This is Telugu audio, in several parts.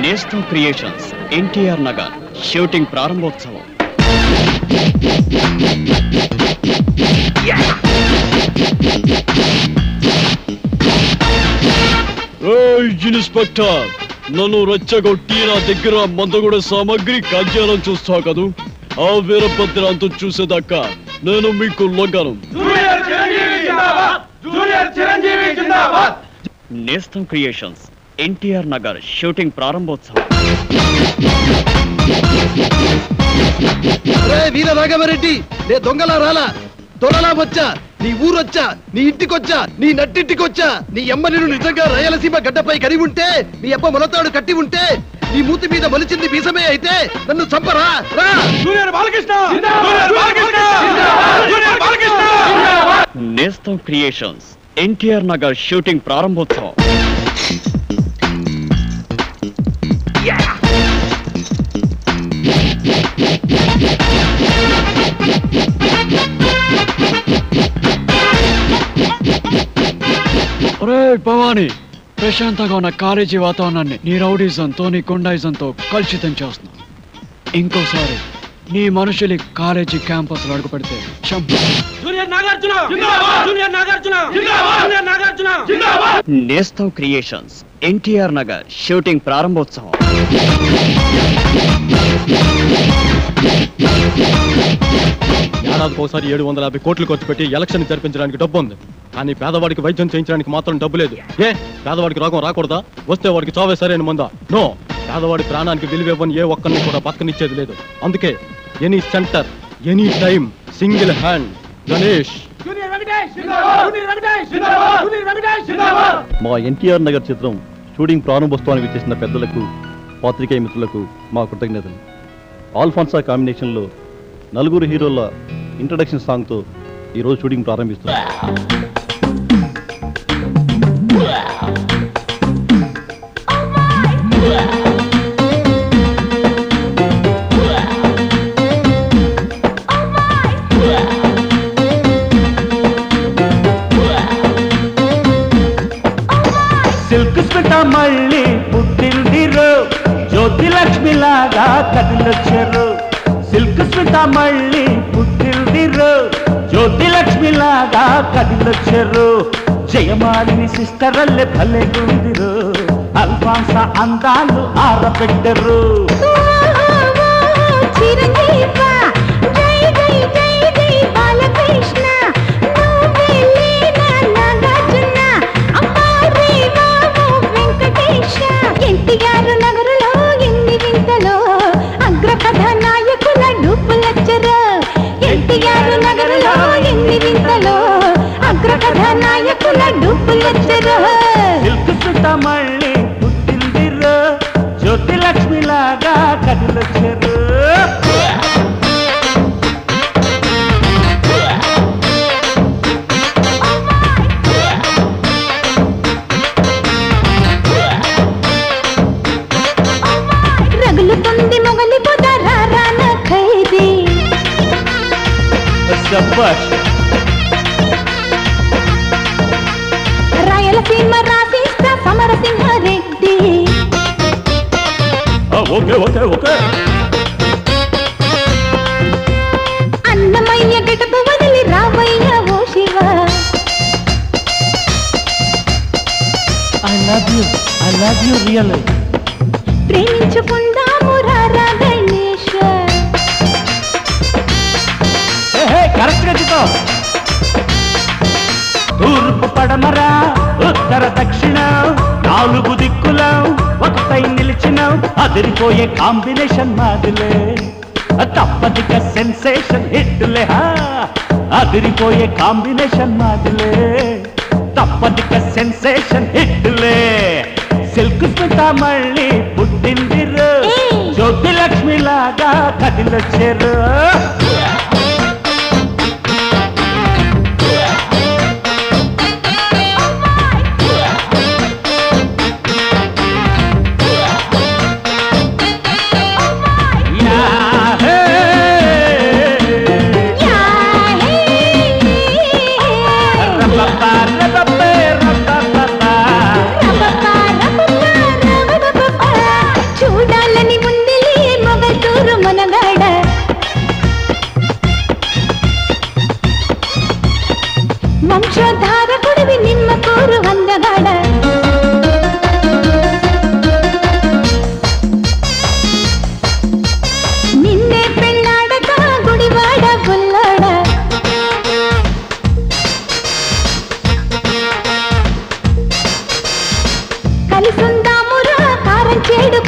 నేస్తం క్రియేషన్స్ ఎన్టీఆర్ నగర్ షూటింగ్ ప్రారంభోత్సవం. ఇన్స్పెక్టర్, నన్ను రెచ్చగొట్టి నా దగ్గర మందగూడ సామాగ్రి కాజ్యాలను చూస్తా కదూ. ఆ వీరభద్రాంతం చూసేదాకా నేను మీకు లొంగను. నేస్తం క్రియేషన్స్ ఎన్టీఆర్ నగర్ షూటింగ్ ప్రారంభోత్సవం. వీర రాఘవరెడ్డి, నే దొంగలా రాలా, దొరలా వచ్చా, నీ ఊరొచ్చా, నీ ఇంటికొచ్చా, నీ నట్టింటికొచ్చా. నీ అమ్మ నిన్ను నిజంగా రాయలసీమ గడ్డపై కడి ఉంటే, నీ అబ్బ మొలతాడు కట్టి ఉంటే, నీ మూతి మీద మొలిచింది బీసమే అయితే నన్ను చంపరా. నేస్తం క్రియేషన్స్ ఎన్టీఆర్ నగర్ షూటింగ్ ప్రారంభోత్సవం. భవానీ, ప్రశాంతంగా ఉన్న కాలేజీ వాతావరణాన్ని నీ రౌడీజంతో నీ గుండాయిజంతో కలుషితం చేస్తున్నావు. ఇంకోసారి నీ మనుషులు కాలేజీ క్యాంపస్ లో అడుగు పెడితే నేస్తం క్రియేషన్స్ ఎన్టీఆర్ నగర్ షూటింగ్ ప్రారంభోత్సవం. ఏడాదికి ఒకసారి 750 కోట్లు ఖర్చు పెట్టి ఎలక్షన్ జరిపించడానికి డబ్బు ఉంది, కానీ పేదవాడికి వైద్యం చేయించడానికి మాత్రం డబ్బు లేదు. పేదవాడికి రోగం రాకూడదా? వస్తే వాడికి చావే సరైన మందా? నో, పేదవాడి ప్రాణానికి విలువివ్వని ఏ ఒక్కరిని కూడా పక్కనిచ్చేది లేదు. అందుకే any centre, any time, single hand Ganesh. మా ఎన్టీఆర్ నగర్ చిత్రం షూటింగ్ ప్రారంభోత్సవానికి చేసిన పెద్దలకు, పాత్రికేయ మిత్రులకు మా కృతజ్ఞతలు. ఆల్ఫాన్సా కాంబినేషన్లో నలుగురు హీరోల ఇంట్రడక్షన్ సాంగ్తో ఈరోజు షూటింగ్ ప్రారంభిస్తున్నాం. సిల్క్ స్మిత మళ్ళీ పుట్టిందిరో, జ్యోతి లక్ష్మి లాగా కదిలొచ్చారు. సిల్క్ స్మిత మళ్ళీ పుట్టిందిరో, జ్యోతి లక్ష్మి లాగా కదిలొచ్చారు. జయమాలిని సిస్టర్ అల్లె భలేగుందిరో, అల్ఫాన్సా అందాలు ఆరబెట్టరు. సిల్క్ సుత మళ్ళీ పుట్టిందిరో, జ్యోతి లక్ష్మి లాగా కదిలొచ్చారు. రగులుతుంది మొగలి పొదరాన ఖైదీ. శభాష్. రాయలసీమ రాసిస్తా Samarasimha Reddy. Okay okay okay. Annamayya గడప వదిలి రామయ్య ఓ Shiva. I love you really. ప్రేమించుకుందాము రారా గణేష. కరెక్ట్ గా చెప్పు. తూర్పు పడమరా ఉత్తర దక్షిణ నాలుగు దిక్కులం ఒకటై నిలిచినాం. అదిరిపోయే కాంబినేషన్ మాదిలే, తప్పదిక సెన్సేషన్ హిట్లే. అదిరిపోయే కాంబినేషన్ మాదిలే, తప్పదిక సెన్సేషన్ హిట్లే. సిల్క్ స్మిత మళ్ళీ పుట్టిందిరో, జ్యోతి లక్ష్మి లాగా కదిలొచ్చారు.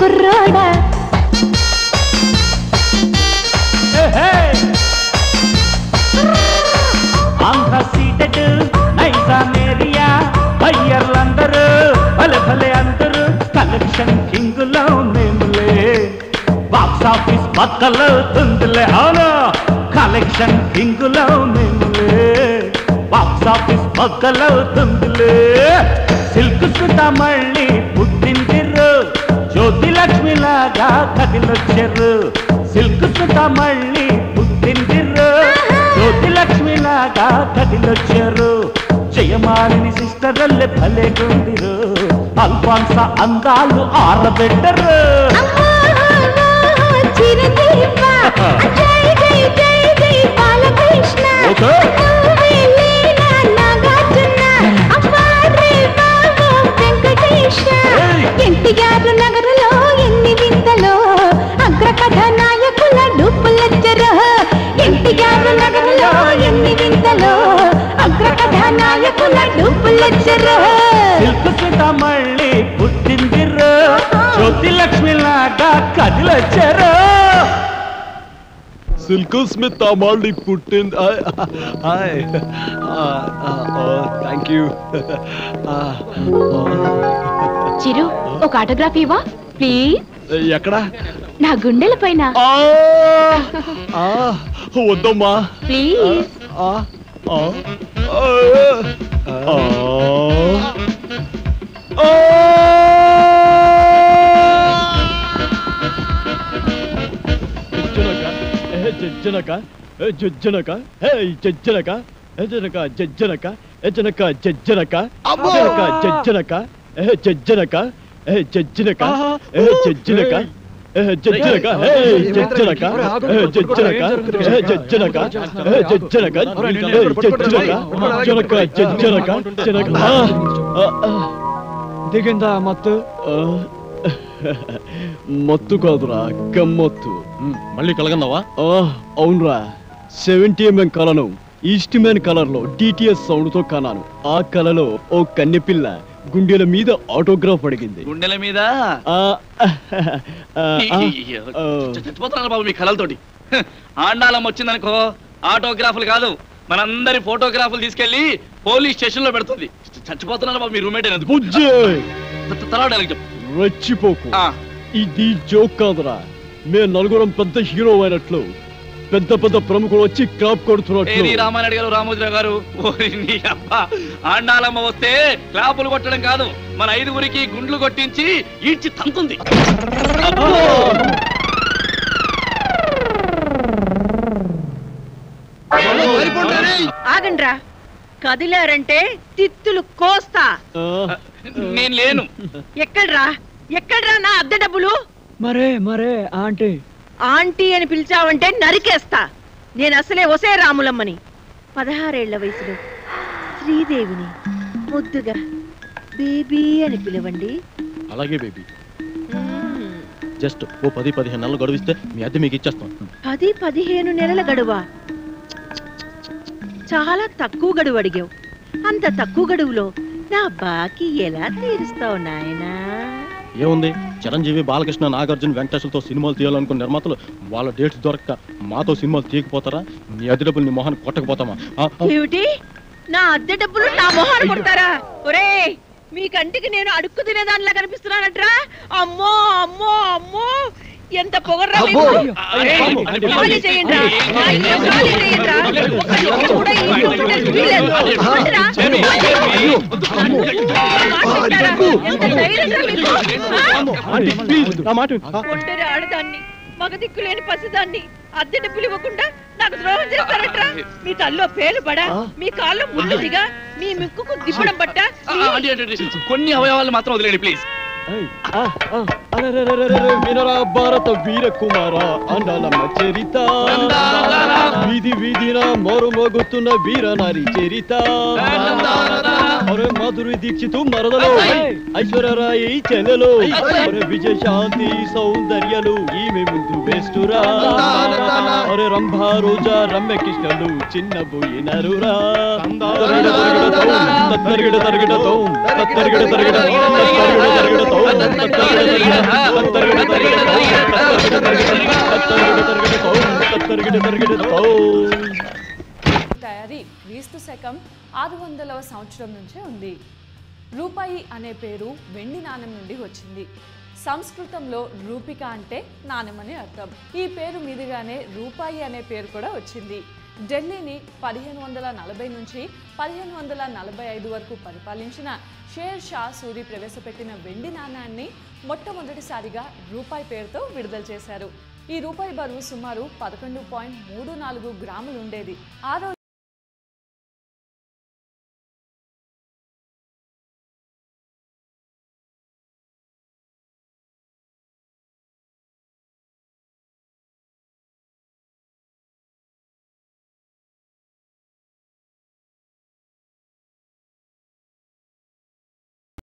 కుర్రోడా ఆంధ్ర సీటెడ్ నైజామేరియా బయ్యర్లందరూ భలే భలే అందరూ కలెక్షన్ కింగులో మేములే బాక్స్ ఆఫీస్ పక్కలో తుందులే అవును కలెక్షన్ కింగులో మేములే బాక్స్ ఆఫీస్ పక్కలో తుందులే సిల్క్ సుత మళ్ళీ పుట్టిందిరు జ్యోతి లక్ష్మి లాగా కదిలొచ్చారు సిల్క్ సుత మళ్ళీ పుట్టిందిరు జ్యోతి లక్ష్మి లాగా కదిలొచ్చారు జయమాలిని సిస్టర్లే భలే గుండిరు అల్ఫాన్సా అందాలు ఆరబెట్టరు ఎన్టీఆర్ నగరులో ఎన్ని వింతలో అగ్రకథ నాయకుల డూపులెచ్చరు ఎన్టీఆర్ నగరులో ఎన్ని వింతలో అగ్రకథ నాయకుల డూపులెచ్చరు సిల్క్ సుత మళ్ళీ పుట్టిందిరు జ్యోతి లక్ష్మి లాగా కదిలొచ్చారు సిల్క్ స్మిత్ మళ్ళీ పుట్టింది హాయ్ థ్యాంక్ యూ చిరు ఒక ఆటోగ్రాఫ్ ఇవ్వా ప్లీజ్ ఎక్కడ నా గుండెల పైన వద్దమ్మా ప్లీజ్ జనక జనక జనక జనక జనక జనక జనక జనక జనక జనక జనక జజ్జనక జజ్జనక జజ్జనక జజ్జనక జజ్జనక జజ్జనక జజ్జనక జనక దిగిందా మత్తు మత్తు కాదురా గమ్మత్తు మళ్ళీ కలగన్నావా అవునరా 70mm కలను ఈస్ట్ మ్యాన్ కలర్ లో డిటిఎస్ సౌండ్ తో కన్నాను ఆ కలలో ఓ కన్నెపిల్ల గుండెల మీద ఆటోగ్రాఫ్ అడిగింది గుండెల మీద చచ్చిపోతున్నారు బాబు మీ కళలతోటి ఆండాలం వచ్చిందనుకో ఆటోగ్రాఫ్లు కాదు మనందరి ఫోటోగ్రాఫ్లు తీసుకెళ్లి పోలీస్ స్టేషన్ లో పెడుతుంది చచ్చిపోతున్నారు బాబు మీ రూమ్మేట్ తర్వాత చెప్పు రెచ్చిపోకు ఇది జోక్ కాదురా మేము నలుగురం పెద్ద హీరో అయినట్లు పెద్ద పెద్ద ప్రముఖులు వచ్చి క్లాప్ కొడుతున్నట్లు రామారెడ్డి గారు రామోజీరావు గారు నీ అబ్బా ఆండాలమ్మ వస్తే క్లాపులు కొట్టడం కాదు మన 5గురికి గుండ్లు కొట్టించి ఈడ్చి తంతుంది ఆగండ్రా కదిలారంటే తిత్తులు కోస్తా నేను లేను ఎక్కడ్రా ఎక్కడ్రా నా అద్దె డబ్బులు మరే ఆంటీ ఆంటీ అని పిలిచావంటే నరికేస్తా నేను అసలే ఒసే రాములమ్మని 16 ఏళ్ల వయసులో శ్రీదేవిని ముద్దుగా బేబీ అని పిలవండి అలాగే బేబీ జస్ట్ ఓ 10-15 నెలలు గడువిస్తే మీ అద్దె మీకు ఇచ్చేస్తాం 10-15 నెలల గడువా చాలా తక్కువ గడువు అడిగావు అంత తక్కువ గడువులో నా బాకీ ఎలా తీరుస్తావు నాయనా ఏముంది చిరంజీవి బాలకృష్ణ నాగార్జున వెంకటేశ్వరతో సినిమాలు తీయాలనుకున్న నిర్మాతలు వాళ్ళ డేట్స్ దొరక్క మాతో సినిమాలు తీయకపోతారా నీ అద్దె డబ్బులు నీ మొహాన్ని కొట్టకపోతామా ఏమిటి నా అద్దె డబ్బులు నా మొహాన్ని కొడతారా ఒరే మీ కంటికి నేను అడుక్కు తినేదానిలా కనిపిస్తున్నానట్రా అమ్మో అమ్మో అమ్మో ఎంత పొగర్రా ఖాళీ చేయండి ఆడదాన్ని మగ దిక్కులేని పసిదాన్ని అద్దె డబ్బులు ఇవ్వకుండా నాకు ద్రోహం చేస్తారట్రా మీ తల్లో పేలు పడా మీ కాళ్ళు ముళ్ళు దిగా మీ ముక్కుకు దిప్పడం పట్ట కొన్ని అవయవాలు మాత్రం వదిలేండి ప్లీజ్ వినరా భారత వీర కుమార అండాలమ్మ చరిత వీధి వీధిన మోగుతున్న వీర నారి చరిత మాధురి దీక్షితు మరదలు ఐశ్వర్యరాయి చెల్లెలు విజయ శాంతి సౌందర్యలు ఈమె ముందు వేస్తురా అరే రంభా రోజా రమ్య కృష్ణలు చిన్న పోయినరురా తరిగిడ తరిగిడతో తరిగిడ తరిగిడ తయారీ క్రీస్తు శకం 600వ సంవత్సరం నుంచే ఉంది. రూపాయి అనే పేరు వెండి నాణెం నుండి వచ్చింది. సంస్కృతంలో రూపిక అంటే నాణెం అని అర్థం. ఈ పేరు మీదుగానే రూపాయి అనే పేరు కూడా వచ్చింది. ఢిల్లీని 1540 నుంచి 1545 వరకు పరిపాలించిన షేర్ షా సూరి ప్రవేశపెట్టిన వెండి నాణాన్ని మొట్టమొదటిసారిగా రూపాయి పేరుతో విడుదల చేశారు. ఈ రూపాయి బరువు సుమారు 11.34 గ్రాములు ఉండేది.